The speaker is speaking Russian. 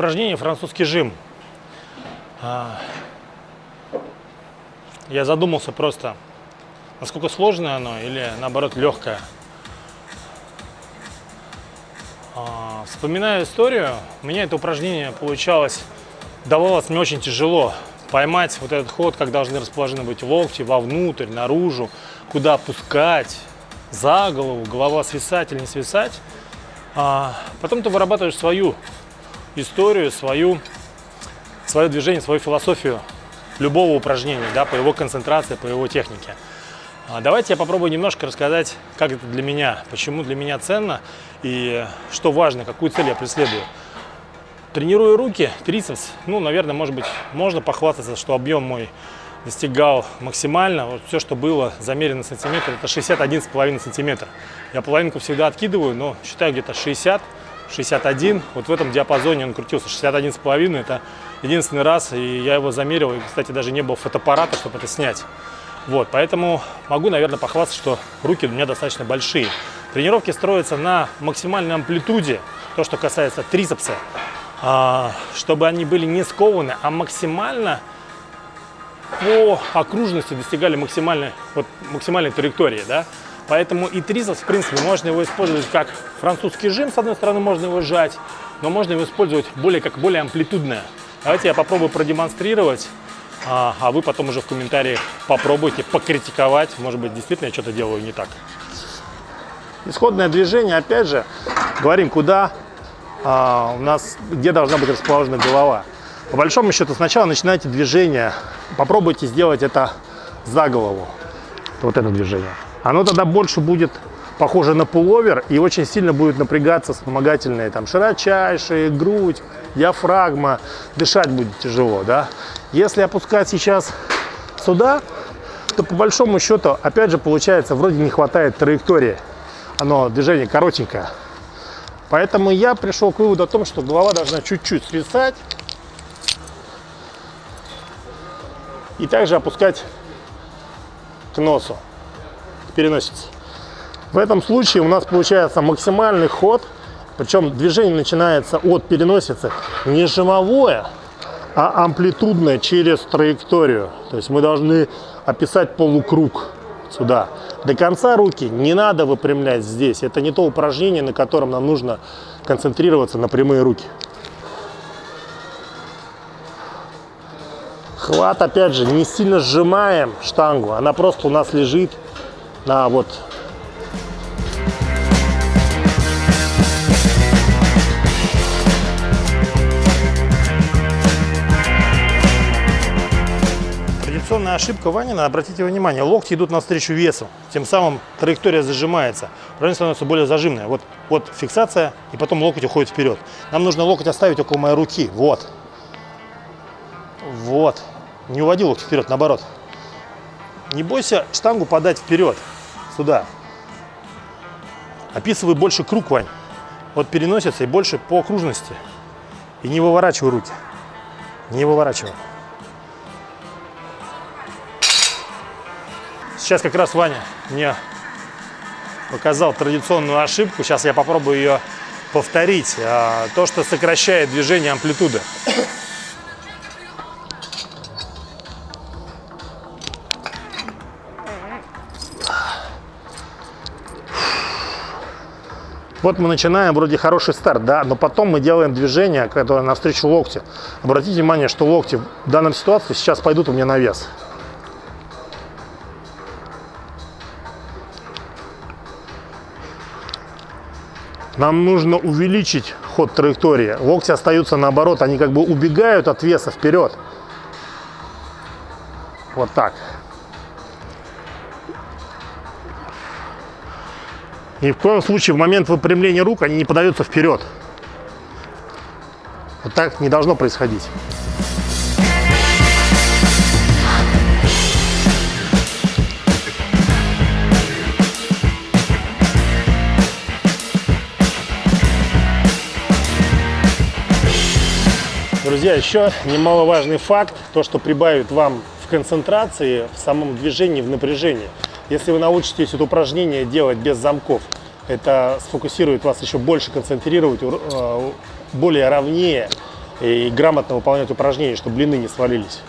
Упражнение французский жим. Я задумался просто, насколько сложное оно или наоборот легкое. Вспоминаю историю, у меня это упражнение давалось мне очень тяжело. Поймать вот этот ход, как должны расположены быть локти, вовнутрь, наружу, куда опускать, за голову, голова свисать или не свисать. Потом ты вырабатываешь свою историю, свое движение, свою философию любого упражнения, да, по его концентрации, по его технике. Давайте я попробую немножко рассказать, как это для меня, почему для меня ценно и что важно, какую цель я преследую. Тренируя руки, трицепс, наверное, может быть, можно похвастаться, что объем мой достигал максимально. Вот все, что было замерено сантиметр, это 61,5 сантиметра. Я половинку всегда откидываю, но считаю где-то 60, 61. Вот в этом диапазоне он крутился. 61,5 это единственный раз, и я его замерил. И, кстати, даже не было фотоаппарата, чтобы это снять. Вот, поэтому могу, наверное, похвастаться, что руки у меня достаточно большие. Тренировки строятся на максимальной амплитуде, то, что касается трицепса, чтобы они были не скованы, а максимально по окружности достигали максимальной траектории, да? Поэтому и трицепс, в принципе, можно его использовать как французский жим, с одной стороны, можно его сжать, но можно его использовать более амплитудное. Давайте я попробую продемонстрировать, а вы потом уже в комментариях попробуйте покритиковать, может быть, действительно я что-то делаю не так. Исходное движение, опять же, говорим, где должна быть расположена голова. По большому счету, сначала начинайте движение, попробуйте сделать это за голову, вот это движение. Оно тогда больше будет похоже на пуловер и очень сильно будет напрягаться вспомогательные, там, широчайшие, грудь, диафрагма, дышать будет тяжело, да. Если опускать сейчас сюда, то по большому счету, опять же, получается, вроде не хватает траектории, движение коротенькое. Поэтому я пришел к выводу о том, что голова должна чуть-чуть свисать и также опускать к носу, к переносице. В этом случае у нас получается максимальный ход, причем движение начинается от переносицы не жимовое, а амплитудное через траекторию. То есть мы должны описать полукруг сюда. До конца руки не надо выпрямлять здесь. Это не то упражнение, на котором нам нужно концентрироваться на прямые руки. Хват, опять же, не сильно сжимаем штангу. Она просто у нас лежит на вот. Традиционная ошибка Ванина, обратите внимание, локти идут навстречу весу, тем самым траектория зажимается, упражнение становится более зажимное. Вот фиксация, и потом локоть уходит вперед. Нам нужно локоть оставить около моей руки, вот. Не уводи локоть вперед, наоборот. Не бойся штангу подать вперед, сюда. Описывай больше круг, Вань. Вот переносится и больше по окружности. И не выворачивай руки. Не выворачивай. Сейчас как раз Ваня мне показал традиционную ошибку. Сейчас я попробую ее повторить. То, что сокращает движение амплитуды. Вот мы начинаем, вроде хороший старт, да, но потом мы делаем движение, которое навстречу локтю. Обратите внимание, что локти в данной ситуации сейчас пойдут у меня на вес. Нам нужно увеличить ход траектории. Локти остаются наоборот, они как бы убегают от веса вперед. Вот так. Ни в коем случае в момент выпрямления рук они не подаются вперед. Вот так не должно происходить. Друзья, еще немаловажный факт, то, что прибавит вам в концентрации, в самом движении, в напряжении. Если вы научитесь это упражнение делать без замков, это сфокусирует вас еще больше, концентрировать, более ровнее, и грамотно выполнять упражнения, чтобы блины не свалились.